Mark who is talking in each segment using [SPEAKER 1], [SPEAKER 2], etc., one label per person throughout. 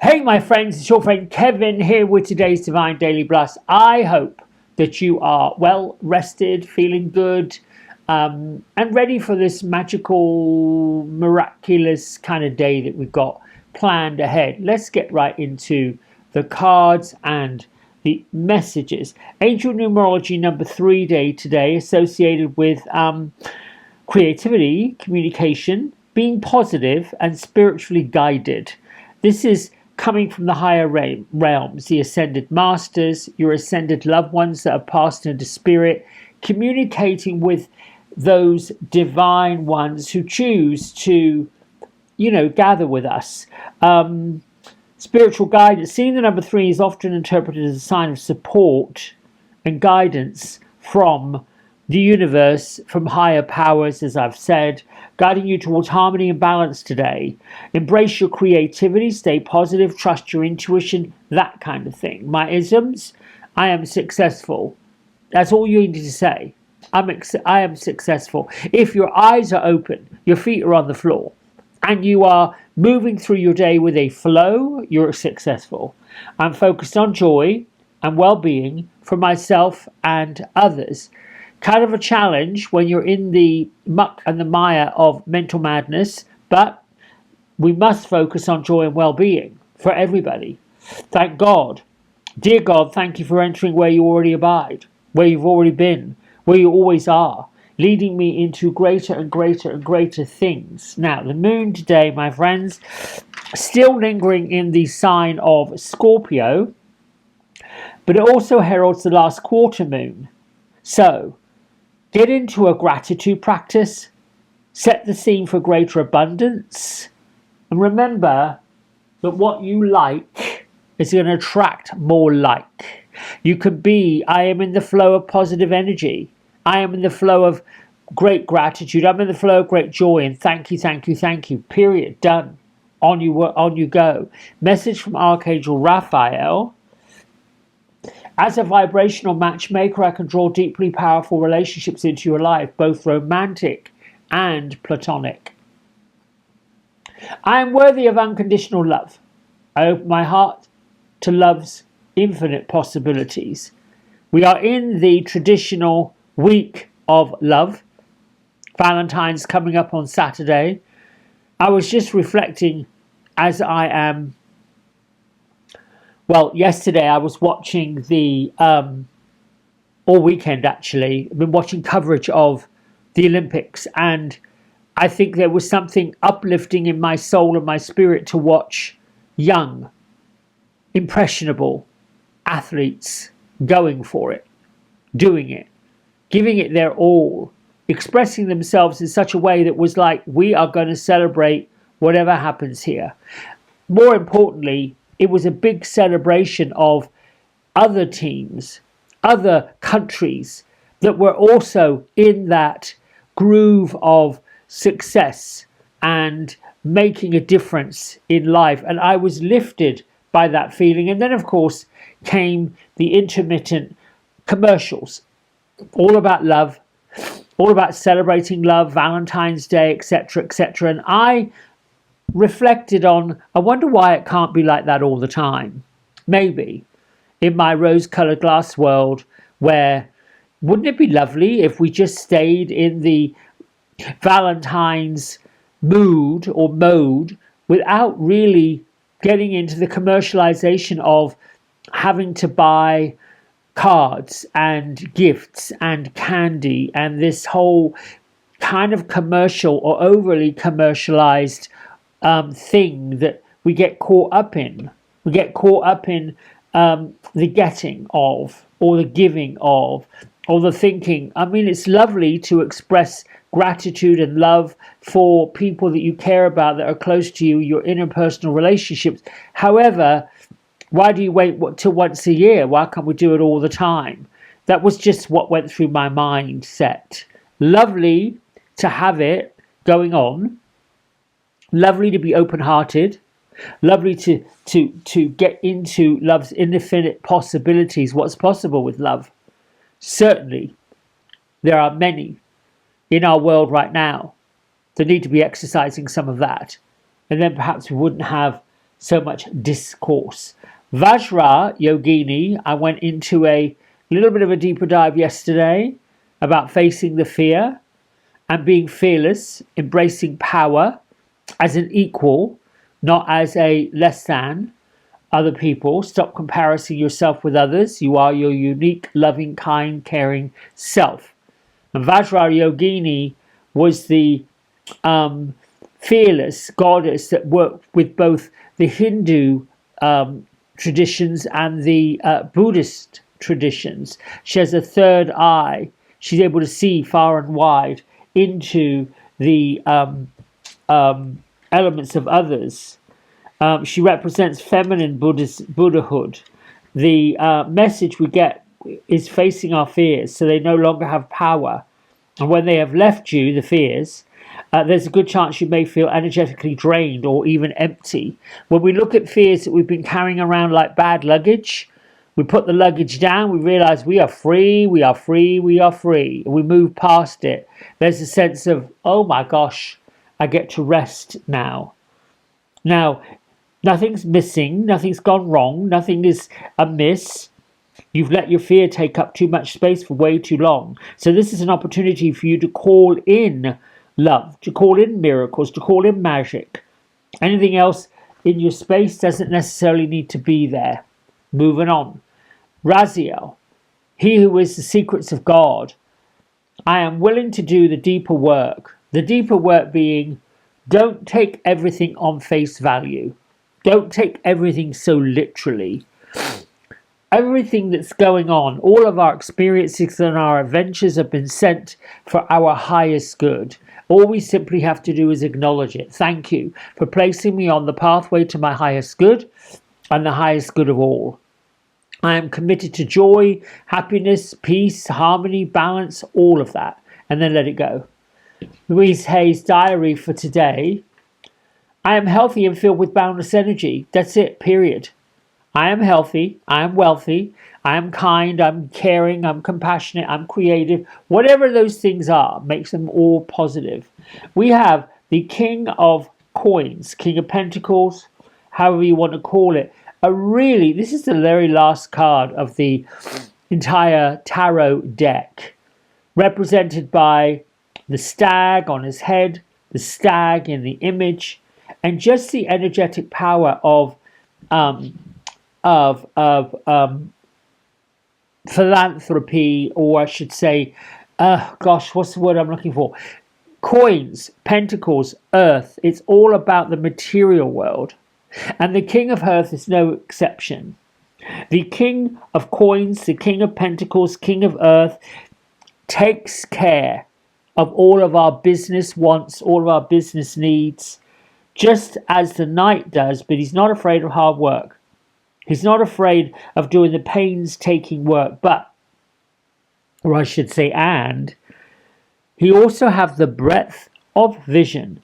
[SPEAKER 1] Hey, my friends, it's your friend Kevin here with today's Divine Daily Blast. I hope that you are well rested, feeling good, and ready for this magical, miraculous kind of day that we've got planned ahead. Let's get right into the cards and the messages. Angel numerology number 3 day today, associated with creativity, communication, being positive, and spiritually guided. This is coming from the higher realms, the ascended masters, your ascended loved ones that have passed into spirit, communicating with those divine ones who choose to, gather with us. Spiritual guidance. Seeing the number 3 is often interpreted as a sign of support and guidance from the universe, from higher powers, as I've said, guiding you towards harmony and balance today. Embrace your creativity, stay positive, trust your intuition, that kind of thing. My isms: I am successful. That's all you need to say. I am successful. If your eyes are open, your feet are on the floor, and you are moving through your day with a flow, you're successful. I'm focused on joy and well-being for myself and others. Kind of a challenge when you're in the muck and the mire of mental madness, but we must focus on joy and well-being for everybody. Thank God. Dear God, thank you for entering where you already abide, where you've already been, where you always are, leading me into greater and greater and greater things. Now, the moon today, my friends, still lingering in the sign of Scorpio, but it also heralds the last quarter moon. So, get into a gratitude practice, set the scene for greater abundance, and remember that what you like is going to attract more like. You could be, I am in the flow of positive energy. I am in the flow of great gratitude. I'm in the flow of great joy, and thank you, thank you, thank you. Period. Done. On you go. Message from Archangel Raphael. As a vibrational matchmaker, I can draw deeply powerful relationships into your life, both romantic and platonic. I am worthy of unconditional love. I open my heart to love's infinite possibilities. We are in the traditional week of love. Valentine's coming up on Saturday. I was just reflecting as I am. Well, yesterday I was watching all weekend actually, I've been watching coverage of the Olympics, and I think there was something uplifting in my soul and my spirit to watch young, impressionable athletes going for it, doing it, giving it their all, expressing themselves in such a way that was like, we are going to celebrate whatever happens here. More importantly, it was a big celebration of other teams, other countries that were also in that groove of success and making a difference in life. And I was lifted by that feeling. And then, of course, came the intermittent commercials, all about love, all about celebrating love, Valentine's Day, etc., etc. And I reflected on, I wonder why it can't be like that all the time. Maybe in my rose-colored glass world, where wouldn't it be lovely if we just stayed in the Valentine's mood or mode without really getting into the commercialization of having to buy cards and gifts and candy and this whole kind of commercial or overly commercialized thing that we get caught up in. We get caught up in the getting of, or the giving of, or the thinking. I mean, it's lovely to express gratitude and love for people that you care about, that are close to you, your interpersonal relationships. However, why do you wait till once a year? Why can't we do it all the time? That was just what went through my mindset. Lovely to have it going on. Lovely to be open-hearted. Lovely to get into love's infinite possibilities. What's possible with love? Certainly, there are many in our world right now that need to be exercising some of that. And then perhaps we wouldn't have so much discourse. Vajra Yogini, I went into a little bit of a deeper dive yesterday about facing the fear and being fearless, embracing power as an equal, not as a less than other people. Stop comparing yourself with others. You are your unique, loving, kind, caring self. And Vajra Yogini was the fearless goddess that worked with both the Hindu traditions and the Buddhist traditions. She has a third eye. She's able to see far and wide into the elements of others. She represents feminine Buddhahood. The message we get is facing our fears so they no longer have power. And when they have left you, the fears, there's a good chance you may feel energetically drained or even empty. When we look at fears that we've been carrying around like bad luggage, we put the luggage down, we realize we are free, we are free, we are free. And we move past it. There's a sense of, oh my gosh, I get to rest now. Now, nothing's missing, nothing's gone wrong, nothing is amiss. You've let your fear take up too much space for way too long. So this is an opportunity for you to call in love, to call in miracles, to call in magic. Anything else in your space doesn't necessarily need to be there. Moving on. Raziel, he who is the secrets of God. I am willing to do the deeper work. The deeper work being, don't take everything on face value. Don't take everything so literally. Everything that's going on, all of our experiences and our adventures have been sent for our highest good. All we simply have to do is acknowledge it. Thank you for placing me on the pathway to my highest good and the highest good of all. I am committed to joy, happiness, peace, harmony, balance, all of that. And then let it go. Louise Hay's diary for today. I am healthy and filled with boundless energy. That's it, period. I am healthy, I am wealthy, I am kind, I'm caring, I'm compassionate, I'm creative. Whatever those things are, makes them all positive. We have the King of Coins, King of Pentacles, however you want to call it. This is the very last card of the entire tarot deck, represented by the stag on his head, the stag in the image, and just the energetic power of philanthropy, or I should say, what's the word I'm looking for? Coins, pentacles, earth. It's all about the material world. And the King of Earth is no exception. The King of Coins, the King of Pentacles, King of Earth, takes care of all of our business wants, all of our business needs, just as the Knight does, but he's not afraid of hard work. He's not afraid of doing the painstaking work, or I should say, and he also has the breadth of vision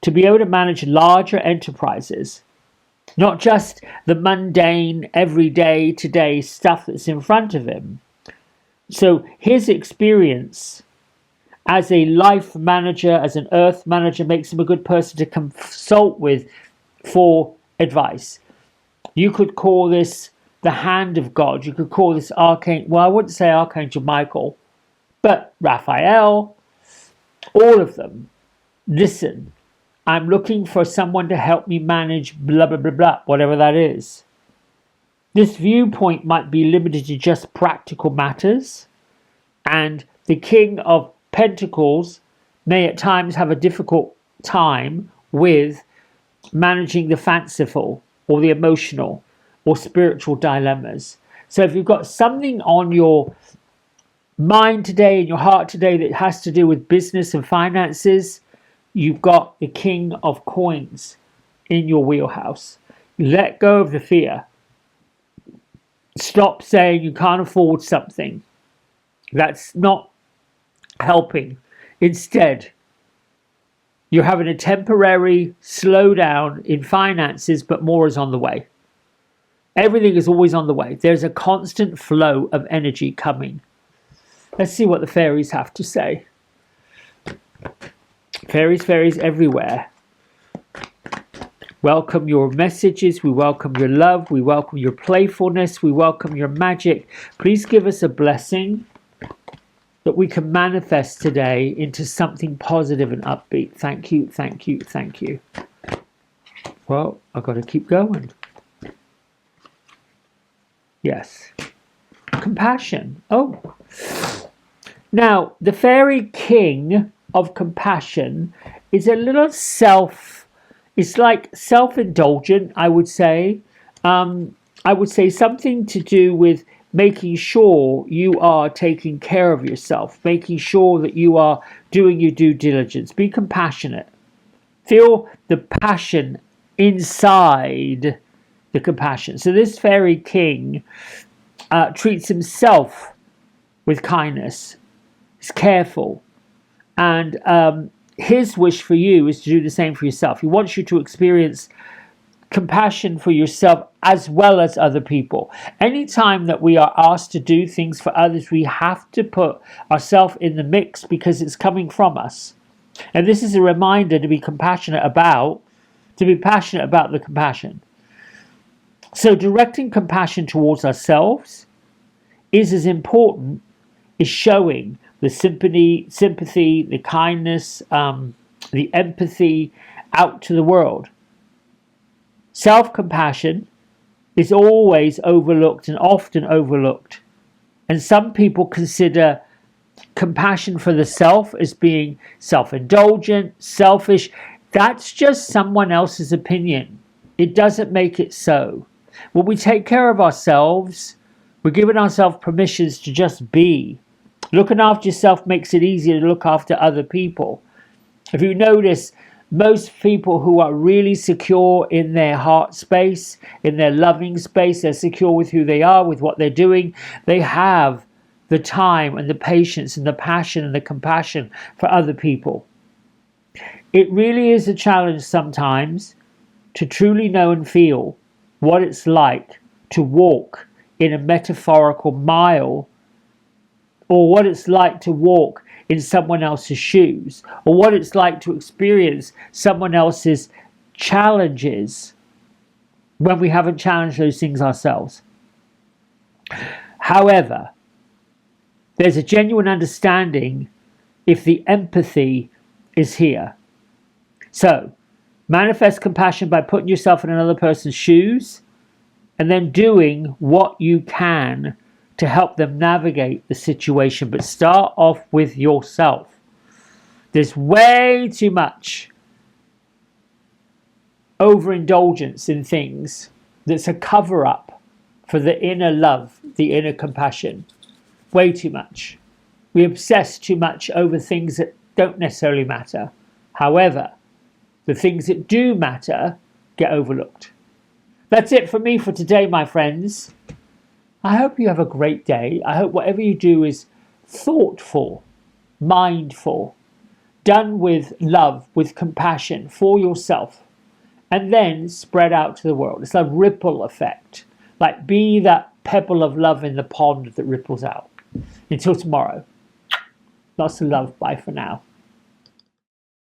[SPEAKER 1] to be able to manage larger enterprises, not just the mundane, everyday, today stuff that's in front of him. So his experience as a life manager, as an earth manager, makes him a good person to consult with for advice. You could call this the hand of God. You could call this Archangel, well, I wouldn't say Archangel Michael, but Raphael, all of them. Listen, I'm looking for someone to help me manage blah, blah, blah, blah, whatever that is. This viewpoint might be limited to just practical matters, and the King of Pentacles may at times have a difficult time with managing the fanciful or the emotional or spiritual dilemmas. So if you've got something on your mind today, in your heart today, that has to do with business and finances, you've got the King of Coins in your wheelhouse. Let go of the fear. Stop saying you can't afford something. That's not helping. Instead, you're having a temporary slowdown in finances, but more is on the way. Everything is always on the way. There's a constant flow of energy coming. Let's see what the fairies have to say. Fairies everywhere. welcome your messages. We welcome your love. We welcome your playfulness. We welcome your magic. Please give us a blessing that we can manifest today into something positive and upbeat. Thank you, thank you, thank you. Well, I've got to keep going. Yes. Compassion. Oh. Now, the fairy king of compassion is a little it's like self-indulgent, I would say. I would say something to do with making sure you are taking care of yourself, making sure that you are doing your due diligence. Be compassionate. Feel the passion inside the compassion. So this fairy king treats himself with kindness. He's careful. And his wish for you is to do the same for yourself. He wants you to experience compassion for yourself as well as other people. Anytime that we are asked to do things for others, we have to put ourselves in the mix because it's coming from us. And this is a reminder to be passionate about the compassion. So directing compassion towards ourselves is as important as showing the sympathy, the kindness, the empathy out to the world. Self-compassion is always overlooked and often overlooked. And some people consider compassion for the self as being self-indulgent, selfish. That's just someone else's opinion. It doesn't make it so. When we take care of ourselves, we're giving ourselves permissions to just be. Looking after yourself makes it easier to look after other people. If you notice, most people who are really secure in their heart space, in their loving space, they're secure with who they are, with what they're doing, they have the time and the patience and the passion and the compassion for other people. It really is a challenge sometimes to truly know and feel what it's like to walk in a metaphorical mile, or what it's like to walk in someone else's shoes, or what it's like to experience someone else's challenges when we haven't challenged those things ourselves. However, there's a genuine understanding if the empathy is here. So, manifest compassion by putting yourself in another person's shoes and then doing what you can to help them navigate the situation. But start off with yourself. There's way too much overindulgence in things that's a cover-up for the inner love, the inner compassion. Way too much. We obsess too much over things that don't necessarily matter. However, the things that do matter get overlooked. That's it for me for today, my friends. I hope you have a great day. I hope whatever you do is thoughtful, mindful, done with love, with compassion for yourself, and then spread out to the world. It's a ripple effect. Like, be that pebble of love in the pond that ripples out. Until tomorrow. Lots of love. Bye for now.